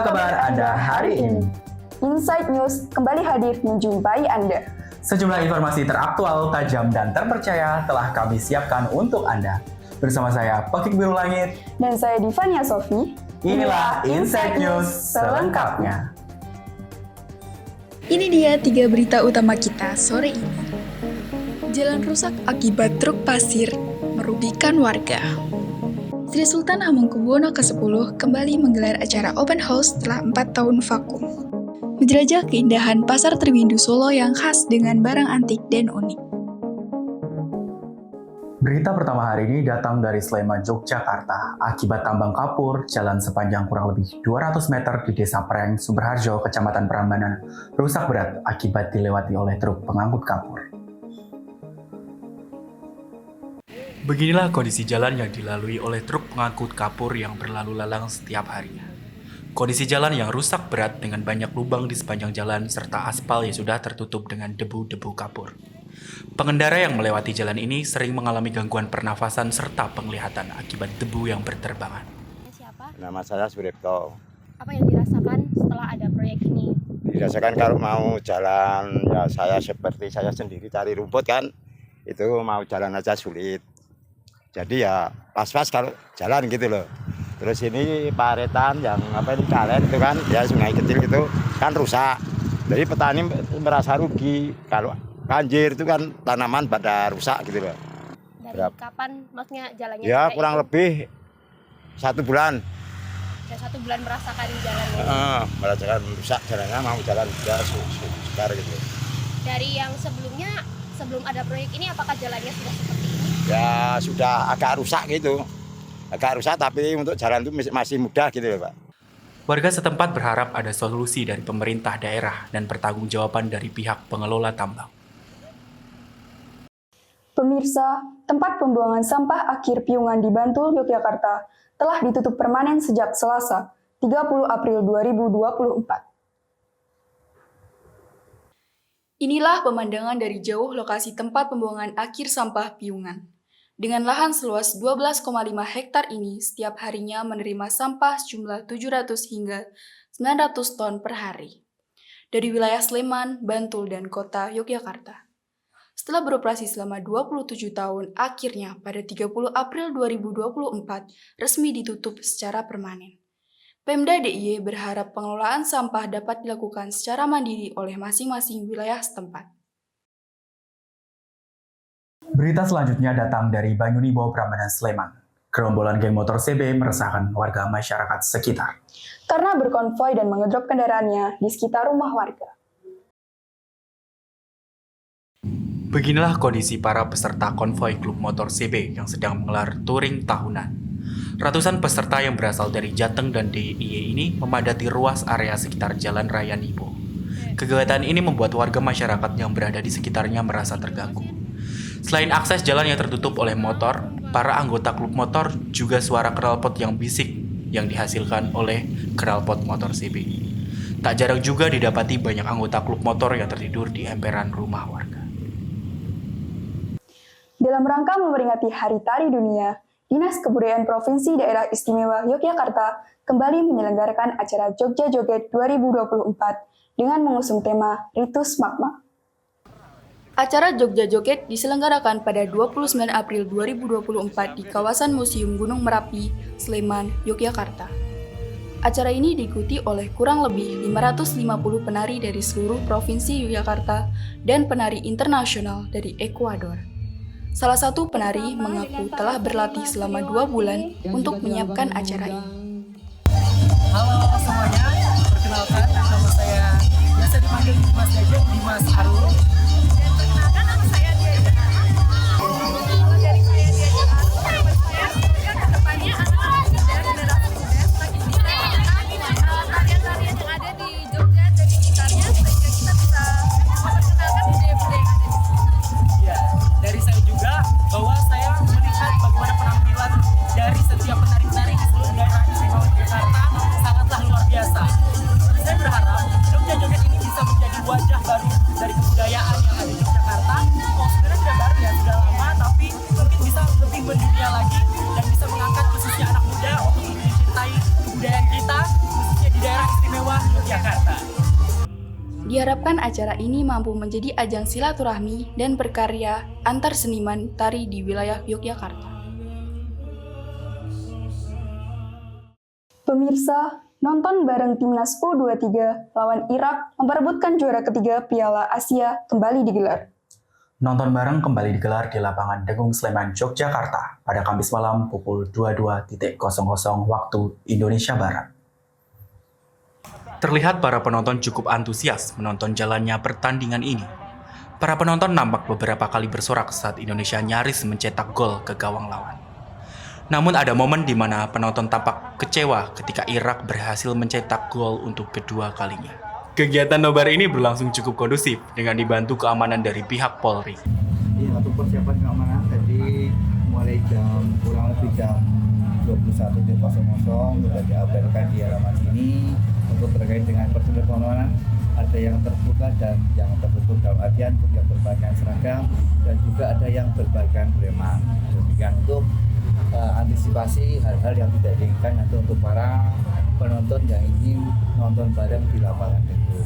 kabar Anda hari ini? Inside News kembali hadir menjumpai Anda. Sejumlah informasi teraktual, tajam, dan terpercaya telah kami siapkan untuk Anda. Bersama saya, Pakik Biru Langit. Dan saya Divania Sofi. Inilah Inside News selengkapnya. Ini dia 3 berita utama kita sore ini. Jalan rusak akibat truk pasir merugikan warga. Sri Sultan Hamengkubuwono ke-10 kembali menggelar acara open house setelah 4 tahun vakum. Menjelajah keindahan Pasar Triwindu Solo yang khas dengan barang antik dan unik. Berita pertama hari ini datang dari Sleman, Yogyakarta. Akibat tambang kapur, jalan sepanjang kurang lebih 200 meter di Desa Preng, Sumberharjo, Kecamatan Prambanan, rusak berat akibat dilewati oleh truk pengangkut kapur. Beginilah kondisi jalan yang dilalui oleh truk pengangkut kapur yang berlalu lalang setiap harinya. Kondisi jalan yang rusak berat dengan banyak lubang di sepanjang jalan serta aspal yang sudah tertutup dengan debu-debu kapur. Pengendara yang melewati jalan ini sering mengalami gangguan pernafasan serta penglihatan akibat debu yang berterbangan. Siapa? Nama saya Suripto. Apa yang dirasakan setelah ada proyek ini? Dirasakan kalau mau jalan, ya saya seperti saya sendiri cari rumput kan, itu mau jalan aja sulit. Jadi ya pas-pas kalau jalan gitu loh. Terus ini paretan yang kalen itu kan, ya sungai kecil itu kan rusak. Jadi petani merasa rugi kalau banjir itu kan tanaman pada rusak gitu loh. Dari kapan maksudnya jalannya? Ya kurang itu? lebih 1 bulan. Ya 1 bulan merasakan jalannya. Merasakan rusak jalannya, mau jalan juga sukar gitu. Dari yang sebelumnya, sebelum ada proyek ini, apakah jalannya sudah seperti ini? Ya sudah agak rusak gitu. Agak rusak tapi untuk jalan itu masih mudah gitu loh Pak. Warga setempat berharap ada solusi dari pemerintah daerah dan pertanggungjawaban dari pihak pengelola tambang. Pemirsa, tempat pembuangan sampah akhir Piungan di Bantul, Yogyakarta telah ditutup permanen sejak Selasa, 30 April 2024. Inilah pemandangan dari jauh lokasi tempat pembuangan akhir sampah Piungan. Dengan lahan seluas 12,5 hektar ini, setiap harinya menerima sampah sejumlah 700 hingga 900 ton per hari. Dari wilayah Sleman, Bantul, dan kota Yogyakarta. Setelah beroperasi selama 27 tahun, akhirnya pada 30 April 2024 resmi ditutup secara permanen. Pemda DIY berharap pengelolaan sampah dapat dilakukan secara mandiri oleh masing-masing wilayah setempat. Berita selanjutnya datang dari Banyunibo, Prambanan, Sleman. Gerombolan geng motor CB meresahkan warga masyarakat sekitar Karena berkonvoi dan mengedrop kendaraannya di sekitar rumah warga. Beginilah kondisi para peserta konvoi klub motor CB yang sedang menggelar touring tahunan. Ratusan peserta yang berasal dari Jateng dan DIY ini memadati ruas area sekitar Jalan Raya Nibo. Kegiatan ini membuat warga masyarakat yang berada di sekitarnya merasa terganggu. Selain akses jalan yang tertutup oleh motor, para anggota klub motor juga suara knalpot yang bisik yang dihasilkan oleh knalpot motor CB. Tak jarang juga didapati banyak anggota klub motor yang tertidur di emperan rumah warga. Dalam rangka memperingati Hari Tari Dunia, Dinas Kebudayaan Provinsi Daerah Istimewa Yogyakarta kembali menyelenggarakan acara Jogja Joget 2024 dengan mengusung tema Ritus Magma. Acara Jogja Joget diselenggarakan pada 29 April 2024 di kawasan Museum Gunung Merapi, Sleman, Yogyakarta. Acara ini diikuti oleh kurang lebih 550 penari dari seluruh provinsi Yogyakarta dan penari internasional dari Ekuador. Salah satu penari mengaku telah berlatih selama 2 bulan untuk menyiapkan acara ini. Halo semuanya, perkenalkan nama saya biasa dipanggil Mas Jajan, Dimas Arul. Dari saya juga bahwa saya melihat bagaimana penampilan dari setiap penari-penari di seluruh daerah istimewa Yogyakarta sangatlah luar biasa. Saya berharap Jogja Joget ini bisa menjadi wajah baru dari kebudayaan yang ada di Yogyakarta. Oh, sebenarnya sudah baru ya, sudah lama, tapi mungkin bisa lebih mendunia lagi dan bisa mengangkat khususnya anak muda untuk mencintai kebudayaan kita, khususnya di daerah istimewa Diharapkan acara ini mampu menjadi ajang silaturahmi dan berkarya antar seniman tari di wilayah Yogyakarta. Pemirsa, nonton bareng Timnas U23 lawan Irak memperebutkan juara ketiga Piala Asia kembali digelar. Nonton bareng kembali digelar di lapangan Degung Sleman, Yogyakarta pada Kamis malam pukul 22.00 waktu Indonesia Barat. Terlihat para penonton cukup antusias menonton jalannya pertandingan ini. Para penonton nampak beberapa kali bersorak saat Indonesia nyaris mencetak gol ke gawang lawan. Namun ada momen di mana penonton tampak kecewa ketika Irak berhasil mencetak gol untuk kedua kalinya. Kegiatan nobar ini berlangsung cukup kondusif dengan dibantu keamanan dari pihak Polri. Untuk persiapan keamanan tadi mulai kurang lebih jam 21.00 sudah diabadikan di halaman sini untuk terkait dengan prosedur pengamanan. Ada yang terbuka dan yang tertutup dalam artian untuk yang berpakaian seragam dan juga ada yang berpakaian preman. Demikian untuk antisipasi hal-hal yang tidak diinginkan nanti untuk para penonton yang ingin nonton bareng di lapangan itu.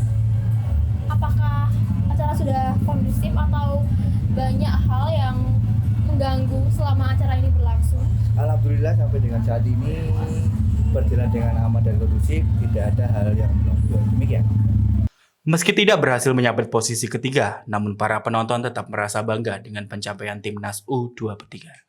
Apakah acara sudah kondusif atau banyak hal yang mengganggu selama acara ini berlangsung? Alhamdulillah sampai dengan saat ini berjalan dengan aman dan kondusif, tidak ada hal yang mengganggu. Demikian. Meski tidak berhasil menyabet posisi ketiga, namun para penonton tetap merasa bangga dengan pencapaian Timnas U23.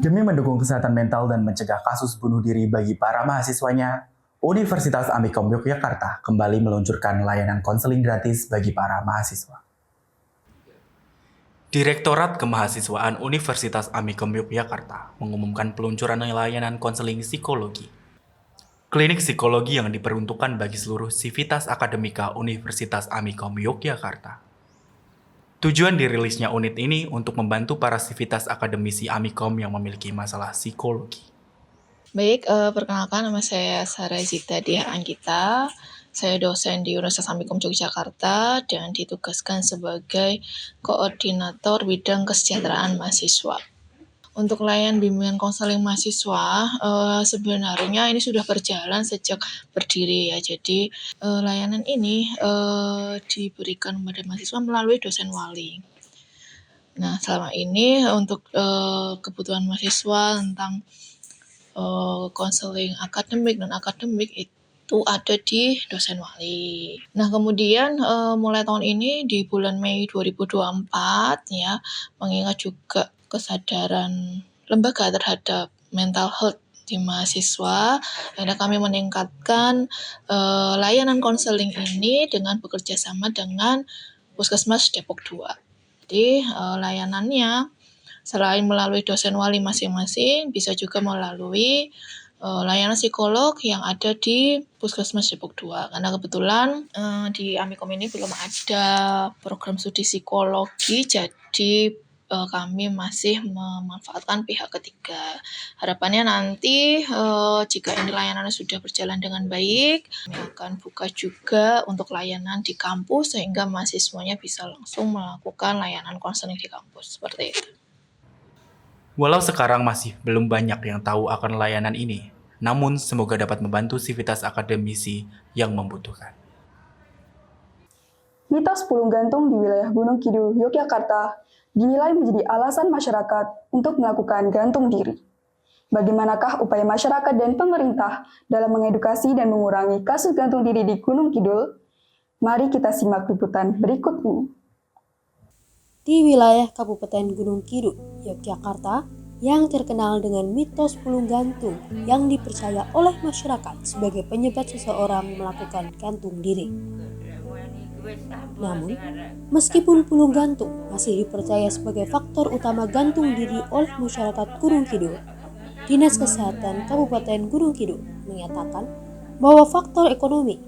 Demi mendukung kesehatan mental dan mencegah kasus bunuh diri bagi para mahasiswanya, Universitas Amikom Yogyakarta kembali meluncurkan layanan konseling gratis bagi para mahasiswa. Direktorat Kemahasiswaan Universitas Amikom Yogyakarta mengumumkan peluncuran layanan konseling psikologi. Klinik psikologi yang diperuntukkan bagi seluruh sivitas akademika Universitas Amikom Yogyakarta. Tujuan dirilisnya unit ini untuk membantu para sivitas akademisi Amikom yang memiliki masalah psikologi. Baik, perkenalkan nama saya Sarah Zita Diah Anggita. Saya dosen di Universitas Amikom Yogyakarta dan ditugaskan sebagai koordinator bidang kesejahteraan mahasiswa. Untuk layanan bimbingan konseling mahasiswa, sebenarnya ini sudah berjalan sejak berdiri ya. Jadi layanan ini diberikan kepada mahasiswa melalui dosen wali. Nah, selama ini untuk kebutuhan mahasiswa tentang konseling akademik dan akademik itu ada di dosen wali. Nah, kemudian mulai tahun ini di bulan Mei 2024 ya, mengingat juga kesadaran lembaga terhadap mental health di mahasiswa, akhirnya kami meningkatkan layanan konseling ini dengan bekerja sama dengan Puskesmas Depok 2. Jadi layanannya selain melalui dosen wali masing-masing, bisa juga melalui layanan psikolog yang ada di Puskesmas Depok 2. Karena kebetulan di Amikom ini belum ada program studi psikologi, jadi kami masih memanfaatkan pihak ketiga. Harapannya nanti jika ini layanannya sudah berjalan dengan baik, kami akan buka juga untuk layanan di kampus sehingga mahasiswanya bisa langsung melakukan layanan konseling di kampus, seperti itu. Walau sekarang masih belum banyak yang tahu akan layanan ini, namun semoga dapat membantu sivitas akademisi yang membutuhkan. Mitos Pulung Gantung di wilayah Gunung Kidul, Yogyakarta dinilai menjadi alasan masyarakat untuk melakukan gantung diri. Bagaimanakah upaya masyarakat dan pemerintah dalam mengedukasi dan mengurangi kasus gantung diri di Gunung Kidul? Mari kita simak liputan berikut ini. Di wilayah Kabupaten Gunung Kidul, Yogyakarta, yang terkenal dengan mitos pulung gantung yang dipercaya oleh masyarakat sebagai penyebab seseorang melakukan gantung diri. Namun, meskipun pulung gantung masih dipercaya sebagai faktor utama gantung diri oleh masyarakat Gunung Kidul, Dinas Kesehatan Kabupaten Gunung Kidul menyatakan bahwa faktor ekonomi,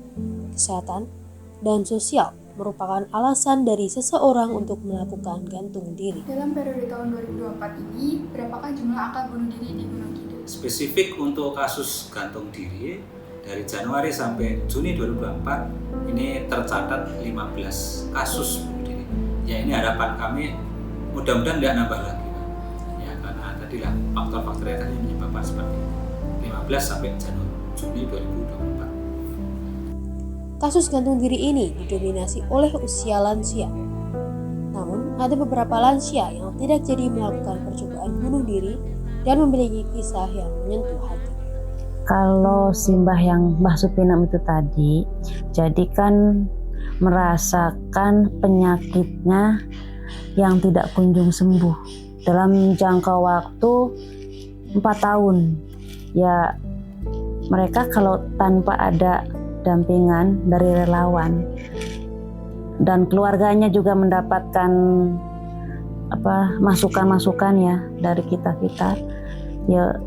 kesehatan, dan sosial merupakan alasan dari seseorang untuk melakukan gantung diri. Dalam periode tahun 2024 ini, berapakah jumlah angka bunuh diri di Gunung Kidul? Spesifik untuk kasus gantung diri, dari Januari sampai Juni 2024 ini tercatat 15 kasus bunuh diri. Ya ini harapan kami mudah-mudahan tidak nambah lagi, Pak. Ya karena tadilah faktor-faktor yang tadi menyebabkan seperti itu. 15 sampai Juni 2024. Kasus gantung diri ini didominasi oleh usia lansia. Namun, ada beberapa lansia yang tidak jadi melakukan percobaan bunuh diri dan memiliki kisah yang menyentuh hati. Kalau simbah yang Mbah Supinam itu tadi, jadi kan merasakan penyakitnya yang tidak kunjung sembuh dalam jangka waktu 4 tahun. Ya, mereka kalau tanpa ada dampingan dari relawan dan keluarganya juga mendapatkan masukan-masukan ya dari kita ya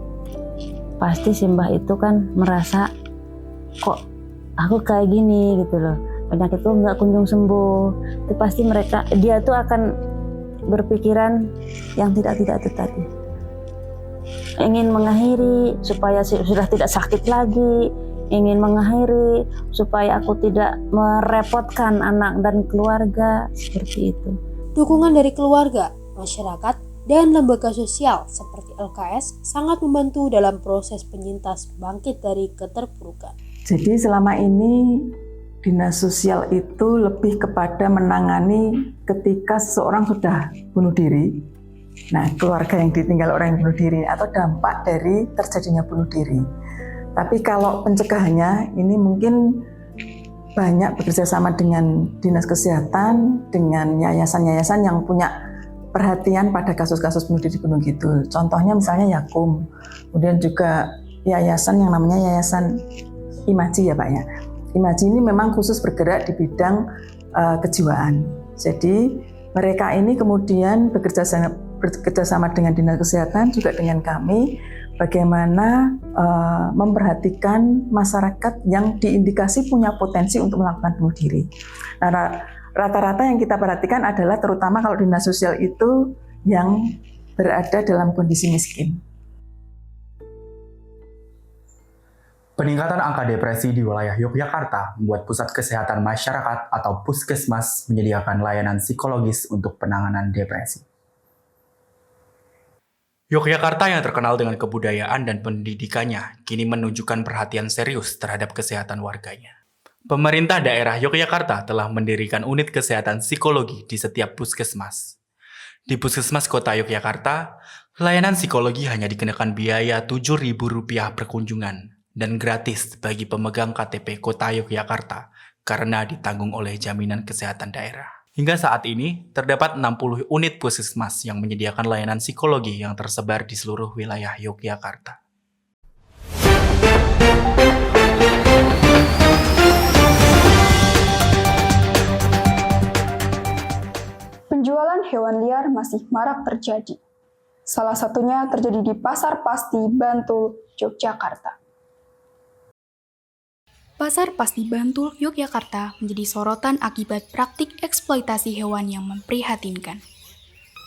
pasti simbah itu kan merasa kok aku kayak gini gitu loh, penyakitku nggak kunjung sembuh. Itu pasti dia tuh akan berpikiran yang tidak itu tadi, ingin mengakhiri supaya sudah tidak sakit lagi, ingin mengakhiri supaya aku tidak merepotkan anak dan keluarga, seperti itu. Dukungan dari keluarga, masyarakat, dan lembaga sosial seperti LKS sangat membantu dalam proses penyintas bangkit dari keterpurukan. Jadi selama ini Dinas Sosial itu lebih kepada menangani ketika seseorang sudah bunuh diri. Nah, keluarga yang ditinggal orang yang bunuh diri atau dampak dari terjadinya bunuh diri. Tapi kalau pencegahannya ini mungkin banyak bekerja sama dengan Dinas Kesehatan, dengan yayasan-yayasan yang punya perhatian pada kasus-kasus bunuh diri Gunung Kidul. Contohnya misalnya Yakum, kemudian juga yayasan yang namanya Yayasan Imaji ya Pak ya. Imaji ini memang khusus bergerak di bidang kejiwaan. Jadi mereka ini kemudian bekerja sama dengan Dinas Kesehatan juga dengan kami, bagaimana memperhatikan masyarakat yang diindikasi punya potensi untuk melakukan bunuh diri. Nah, rata-rata yang kita perhatikan adalah terutama kalau dinas sosial itu yang berada dalam kondisi miskin. Peningkatan angka depresi di wilayah Yogyakarta membuat Pusat Kesehatan Masyarakat atau Puskesmas menyediakan layanan psikologis untuk penanganan depresi. Yogyakarta yang terkenal dengan kebudayaan dan pendidikannya kini menunjukkan perhatian serius terhadap kesehatan warganya. Pemerintah daerah Yogyakarta telah mendirikan unit kesehatan psikologi di setiap puskesmas. Di Puskesmas Kota Yogyakarta, layanan psikologi hanya dikenakan biaya Rp7.000 per kunjungan dan gratis bagi pemegang KTP Kota Yogyakarta karena ditanggung oleh Jaminan Kesehatan Daerah. Hingga saat ini, terdapat 60 unit puskesmas yang menyediakan layanan psikologi yang tersebar di seluruh wilayah Yogyakarta. Penjualan hewan liar masih marak terjadi. Salah satunya terjadi di Pasar Pasti, Bantul, Yogyakarta. Pasar Pasti Bantul, Yogyakarta menjadi sorotan akibat praktik eksploitasi hewan yang memprihatinkan.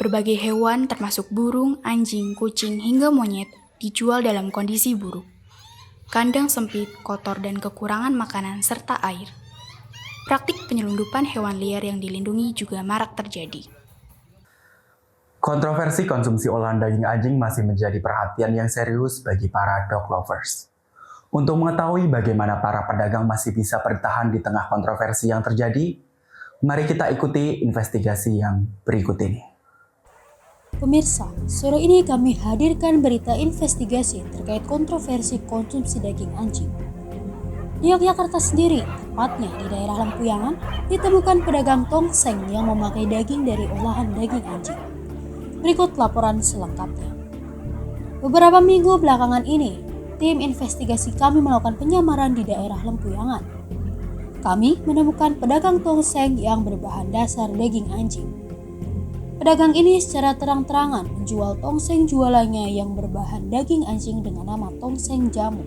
Berbagai hewan termasuk burung, anjing, kucing, hingga monyet dijual dalam kondisi buruk. Kandang sempit, kotor, dan kekurangan makanan serta air. Praktik penyelundupan hewan liar yang dilindungi juga marak terjadi. Kontroversi konsumsi olahan daging anjing masih menjadi perhatian yang serius bagi para dog lovers. Untuk mengetahui bagaimana para pedagang masih bisa bertahan di tengah kontroversi yang terjadi, mari kita ikuti investigasi yang berikut ini. Pemirsa, sore ini kami hadirkan berita investigasi terkait kontroversi konsumsi daging anjing. Di Yogyakarta sendiri, tepatnya di daerah Lempuyangan, ditemukan pedagang tongseng yang memakai daging dari olahan daging anjing. Berikut laporan selengkapnya. Beberapa minggu belakangan ini, tim investigasi kami melakukan penyamaran di daerah Lempuyangan. Kami menemukan pedagang tongseng yang berbahan dasar daging anjing. Pedagang ini secara terang-terangan menjual tongseng jualannya yang berbahan daging anjing dengan nama tongseng jamu.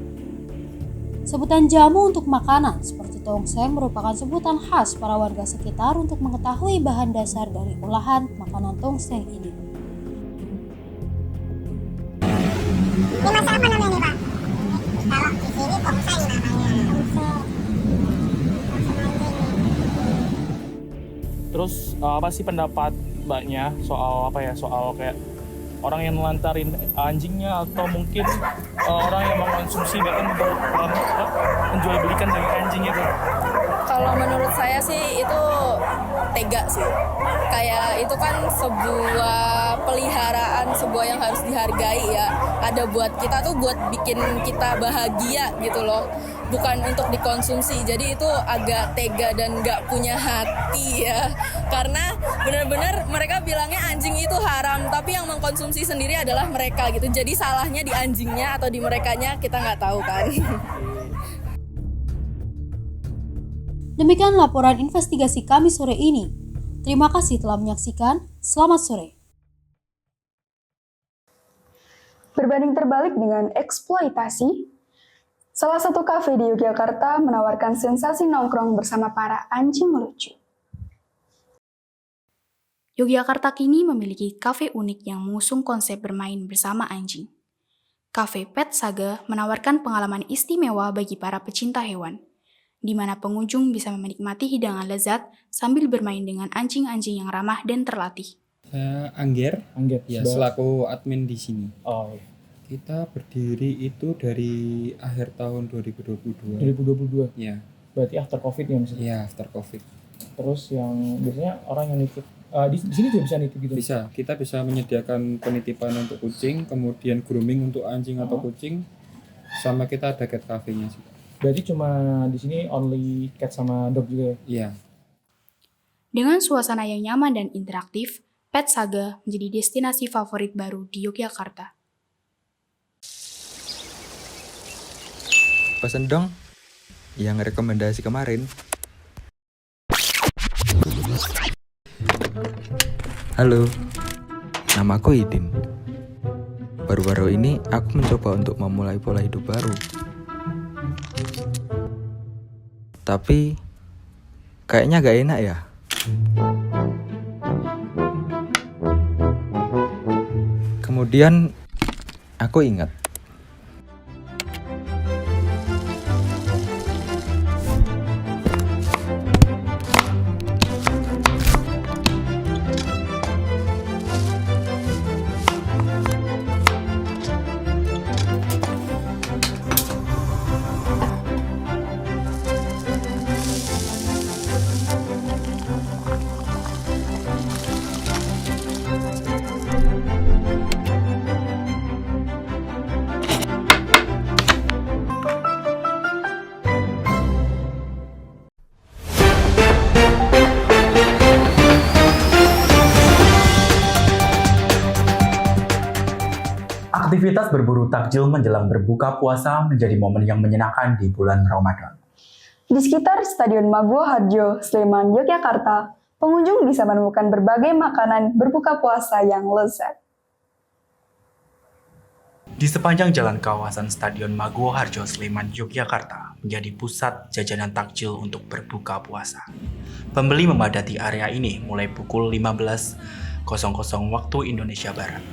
Sebutan jamu untuk makanan seperti tongseng merupakan sebutan khas para warga sekitar untuk mengetahui bahan dasar dari olahan makanan tongseng ini. Ini masalah apa namanya nih Pak? Kalau di sini tongseng namanya. Terus apa sih pendapat Mbaknya soal soal kayak orang yang melantarin anjingnya atau mungkin orang yang mengkonsumsi bahkan menjual belikan daging anjing itu? Kalau menurut saya sih itu tega sih. Kayak itu kan sebuah peliharaan, sebuah yang harus dihargai ya. Ada buat kita tuh buat bikin kita bahagia gitu loh. Bukan untuk dikonsumsi. Jadi itu agak tega dan gak punya hati ya. Karena benar-benar mereka bilangnya anjing itu haram, tapi yang mengkonsumsi sendiri adalah mereka gitu. Jadi salahnya di anjingnya atau di merekanya kita nggak tahu kan. Demikian laporan investigasi kami sore ini. Terima kasih telah menyaksikan. Selamat sore. Berbanding terbalik dengan eksploitasi, salah satu kafe di Yogyakarta menawarkan sensasi nongkrong bersama para anjing lucu. Yogyakarta kini memiliki kafe unik yang mengusung konsep bermain bersama anjing. Kafe Pet Saga menawarkan pengalaman istimewa bagi para pecinta hewan, di mana pengunjung bisa menikmati hidangan lezat sambil bermain dengan anjing-anjing yang ramah dan terlatih. Saya Angger ya, selaku admin di sini. Kita berdiri itu dari akhir tahun 2022. 2022? Ya. Berarti after COVID ya misalnya? Iya, after COVID. Terus yang biasanya orang yang nitip, di sini juga bisa nitip gitu? Bisa, kita bisa menyediakan penitipan untuk kucing, kemudian grooming untuk anjing atau kucing, sama kita ada cat cafe-nya sih. Berarti cuma di sini only cat sama dog juga ya? Iya. Dengan suasana yang nyaman dan interaktif, Pet Saga menjadi destinasi favorit baru di Yogyakarta. Pesen dong yang rekomendasi kemarin. Halo, namaku Idin. Baru-baru ini aku mencoba untuk memulai pola hidup baru. Tapi kayaknya gak enak ya. Kemudian aku ingat Aktivitas berburu takjil menjelang berbuka puasa menjadi momen yang menyenangkan di bulan Ramadan. Di sekitar Stadion Maguwo Harjo, Sleman, Yogyakarta, pengunjung bisa menemukan berbagai makanan berbuka puasa yang lezat. Di sepanjang jalan kawasan Stadion Maguwo Harjo, Sleman, Yogyakarta menjadi pusat jajanan takjil untuk berbuka puasa. Pembeli memadati area ini mulai pukul 15.00 waktu Indonesia Barat.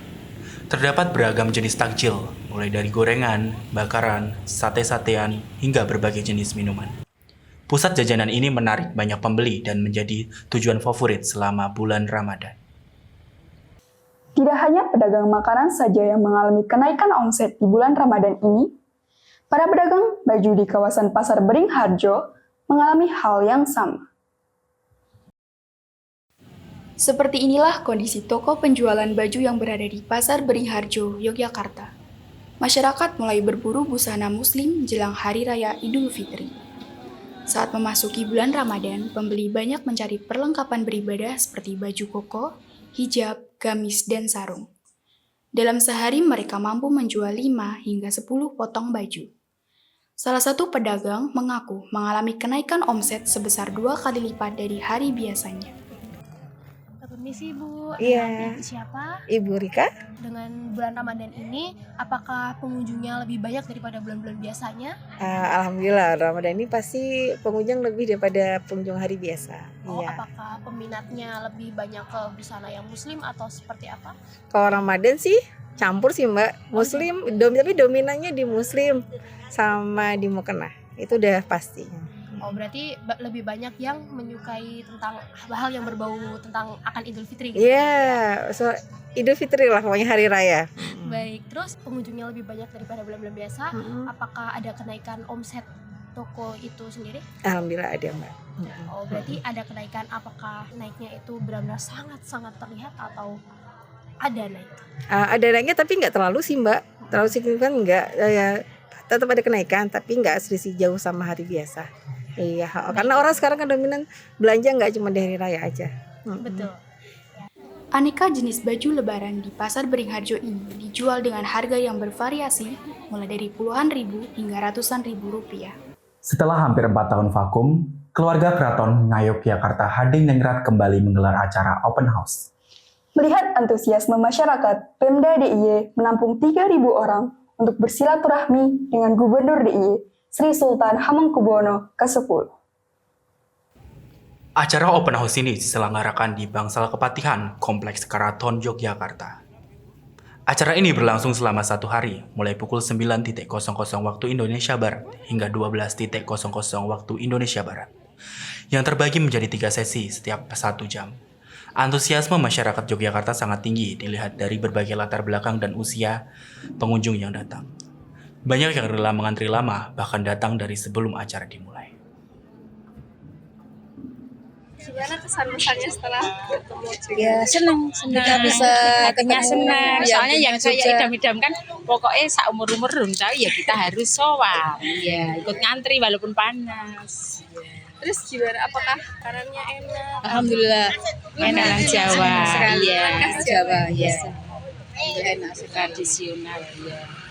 Terdapat beragam jenis takjil, mulai dari gorengan, bakaran, sate-satean, hingga berbagai jenis minuman. Pusat jajanan ini menarik banyak pembeli dan menjadi tujuan favorit selama bulan Ramadan. Tidak hanya pedagang makanan saja yang mengalami kenaikan omset di bulan Ramadan ini, para pedagang baju di kawasan Pasar Beringharjo mengalami hal yang sama. Seperti inilah kondisi toko penjualan baju yang berada di Pasar Beringharjo, Yogyakarta. Masyarakat mulai berburu busana muslim jelang Hari Raya Idul Fitri. Saat memasuki bulan Ramadan, pembeli banyak mencari perlengkapan beribadah seperti baju koko, hijab, gamis, dan sarung. Dalam sehari mereka mampu menjual 5 hingga 10 potong baju. Salah satu pedagang mengaku mengalami kenaikan omset sebesar 2 kali lipat dari hari biasanya. Permisi Bu, Iya. Ibu siapa? Ibu Rika? Dengan bulan Ramadan ini, apakah pengunjungnya lebih banyak daripada bulan-bulan biasanya? Alhamdulillah Ramadan ini pasti pengunjung lebih daripada pengunjung hari biasa. Oh, Iya. apakah peminatnya lebih banyak ke busana yang muslim atau seperti apa? Kalau Ramadan sih campur sih Mbak. Muslim, tapi dominannya di Muslim sama di Mukena. Itu udah pasti. Oh, berarti lebih banyak yang menyukai tentang hal yang berbau tentang akan Idul Fitri gitu. Iya, so Idul Fitri lah pokoknya hari raya. Baik, terus pengunjungnya lebih banyak daripada bulan-bulan biasa. Apakah ada kenaikan omset toko itu sendiri? Alhamdulillah ada Mbak. Oh, berarti ada kenaikan. Apakah naiknya itu benar-benar sangat-sangat terlihat atau ada naik? Ada naiknya tapi nggak terlalu sih Mbak. Terlalu signifikan nggak. Ya, tetap ada kenaikan tapi nggak selisih jauh sama hari biasa. Iya, karena orang sekarang kan dominan belanja nggak cuma di hari raya aja. Betul. Aneka jenis baju lebaran di Pasar Beringharjo ini dijual dengan harga yang bervariasi, mulai dari puluhan ribu hingga ratusan ribu rupiah. Setelah hampir 4 tahun vakum, keluarga Keraton Ngayogyakarta Hadiningrat kembali menggelar acara open house. Melihat antusiasme masyarakat, Pemda DIY menampung 3.000 orang untuk bersilaturahmi dengan Gubernur DIY, Sri Sultan Hamengkubuwono ke-10. Acara open house ini diselenggarakan di Bangsal Kepatihan, Kompleks Keraton Yogyakarta. Acara ini berlangsung selama 1 hari, mulai pukul 9.00 waktu Indonesia Barat hingga 12.00 waktu Indonesia Barat, yang terbagi menjadi 3 sesi setiap 1 jam. Antusiasme masyarakat Yogyakarta sangat tinggi dilihat dari berbagai latar belakang dan usia pengunjung yang datang. Banyak yang rela mengantri lama, bahkan datang dari sebelum acara dimulai. Gimana kesan-kesannya setelah bertemu? Ya senang kita bisa hatinya senang. Ya, Soalnya yang saya juga. idam-idamkan pokoknya seumur-umur belum tahu ya kita harus sowan. Ya, ikut ngantri walaupun panas. Terus gimana? Apakah makanannya enak? Alhamdulillah. Enak Jawa. Sekali. Iya, Khas Jawa. Iya. Itu enak sekali. Tradisional ya.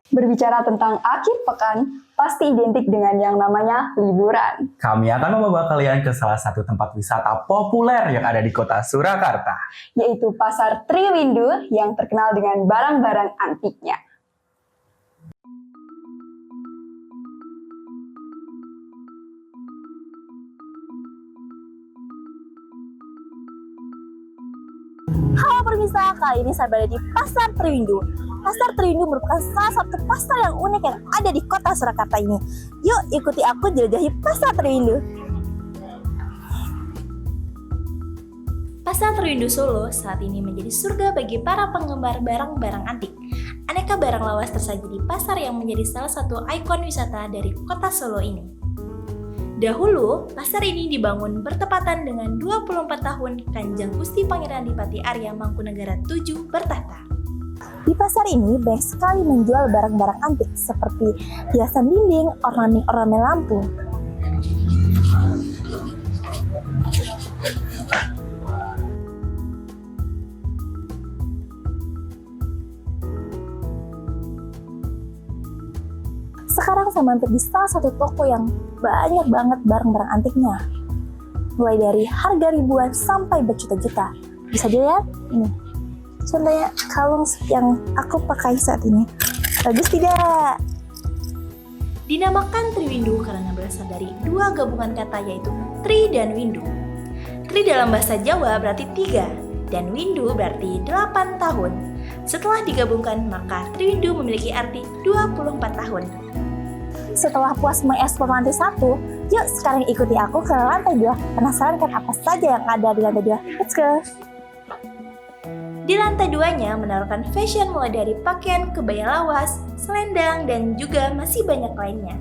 Berbicara tentang akhir pekan, pasti identik dengan yang namanya liburan. Kami akan membawa kalian ke salah satu tempat wisata populer yang ada di kota Surakarta, Yaitu Pasar Triwindu yang terkenal dengan barang-barang antiknya. Halo pemirsa, kali ini saya berada di Pasar Triwindu. Pasar Triwindu merupakan salah satu pasar yang unik yang ada di kota Surakarta ini. Yuk ikuti aku jelajahi Pasar Triwindu. Pasar Triwindu Solo saat ini menjadi surga bagi para penggemar barang-barang antik. Aneka barang lawas tersaji di pasar yang menjadi salah satu ikon wisata dari kota Solo ini. Dahulu, pasar ini dibangun bertepatan dengan 24 tahun Kanjeng Gusti Pangeran Adipati Arya Mangkunegara VII bertahta. Di pasar ini banyak sekali menjual barang-barang antik seperti hiasan dinding, ornamen-ornamen lampu. Sekarang saya mampir di salah satu toko yang banyak banget barang-barang antiknya. Mulai dari harga ribuan sampai berjuta-juta. Bisa dilihat ini. Contohnya kalung yang aku pakai saat ini. Bagus tidak? Dinamakan Triwindu karena berasal dari dua gabungan kata yaitu Tri dan Windu. Tri dalam bahasa Jawa berarti 3 dan Windu berarti 8 tahun. Setelah digabungkan maka Triwindu memiliki arti 24 tahun. Setelah puas mengeksplor lantai 1, yuk sekarang ikuti aku ke lantai 2. Penasaran kan apa saja yang ada di lantai 2? Let's go! Di lantai 2-nya menaruhkan fashion mulai dari pakaian, kebaya lawas, selendang, dan juga masih banyak lainnya.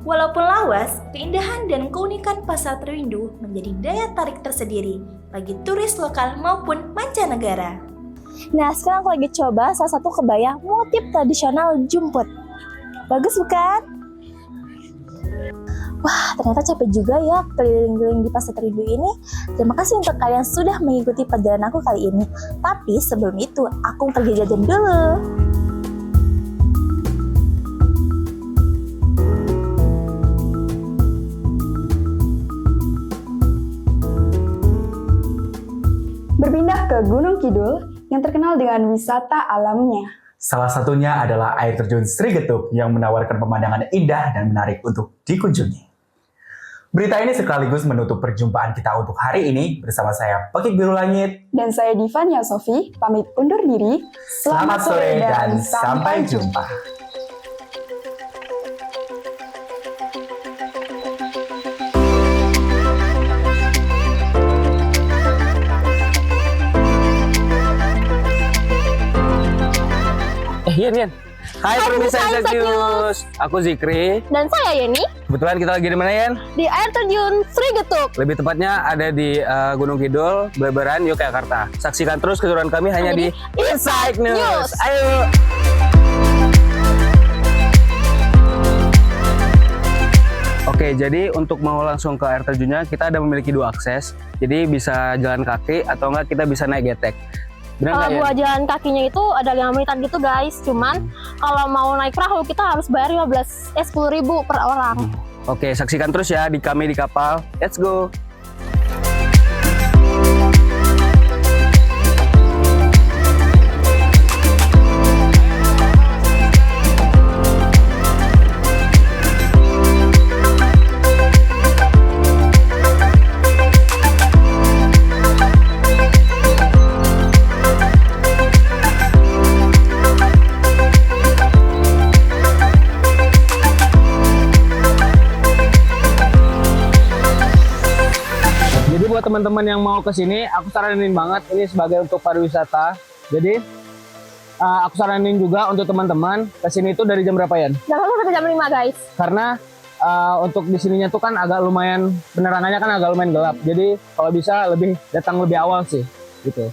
Walaupun lawas, keindahan dan keunikan pasar Triwindu menjadi daya tarik tersendiri bagi turis lokal maupun mancanegara. Nah, sekarang aku lagi coba salah satu kebaya motif tradisional jumput. Bagus bukan? Wah, ternyata capek juga ya keliling-keliling di pasar Triwindu ini. Terima kasih untuk kalian sudah mengikuti perjalanan aku kali ini. Tapi sebelum itu, aku pergi jajan dulu. Berpindah ke Gunung Kidul yang terkenal dengan wisata alamnya. Salah satunya adalah air terjun Sri Getuk yang menawarkan pemandangan indah dan menarik untuk dikunjungi. Berita ini sekaligus menutup perjumpaan kita untuk hari ini bersama saya Pekik Biru Langit dan saya Divania Sofi, pamit undur diri. Selamat sore dan sampai jumpa. Yen. Hai pemirsa Inside News. Aku Zikri. Dan saya Yeni. Kebetulan kita lagi di mana, Yen? Di air terjun Sri Getuk. Lebih tepatnya ada di Gunung Kidul, Bleberan, Yogyakarta. Saksikan terus keseruan kami hanya di Inside News. Ayo. Oke, jadi untuk mau langsung ke air terjunnya kita ada memiliki 2 akses. Jadi bisa jalan kaki atau enggak kita bisa naik getek. Kalau buat jalan kakinya itu ada 5 menitan gitu guys. Cuman kalau mau naik perahu kita harus bayar 10.000 per orang. Oke, saksikan terus ya di kami di kapal. Let's go. Teman-teman yang mau ke sini, aku saranin banget ini sebagai untuk pariwisata. Jadi aku saranin juga untuk teman-teman ke sini itu dari jam berapa ya? Jam 1 sampai jam 5 guys. Karena untuk di sininya tuh kan agak lumayan penerangannya kan agak lumayan gelap. Jadi kalau bisa datang lebih awal sih, gitu.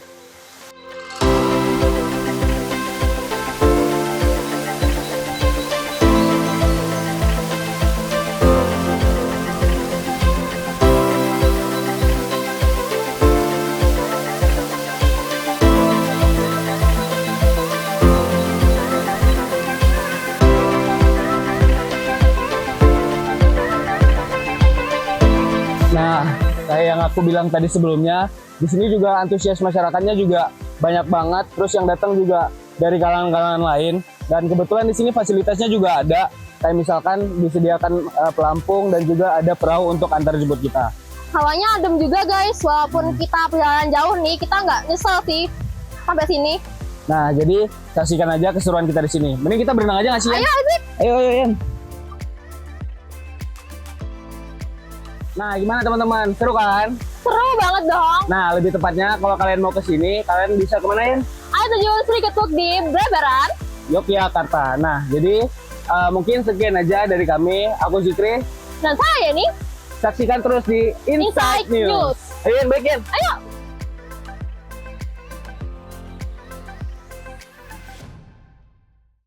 Nah, kayak yang aku bilang tadi sebelumnya, di sini juga antusias masyarakatnya juga banyak banget. Terus yang datang juga dari kalangan-kalangan lain. Dan kebetulan di sini fasilitasnya juga ada. Kayak misalkan disediakan pelampung dan juga ada perahu untuk antar jemput kita. Hawanya adem juga guys, walaupun kita perjalanan jauh nih, kita nggak nyesel sih sampai sini. Nah, jadi saksikan aja keseruan kita di sini. Mending kita berenang aja nggak sih? Ayo, Azik. Ayo, Yan. Nah, gimana teman-teman? Seru kan? Seru banget dong. Nah, lebih tepatnya kalau kalian mau ke sini, kalian bisa kemana ya? Ayo terjun Sri Getuk di Bleberan, Yogyakarta. Nah, jadi Mungkin sekian aja dari kami. Aku Zikri. Dan saya nih. Saksikan terus di Inside News. Ayo, baikin. Ayo.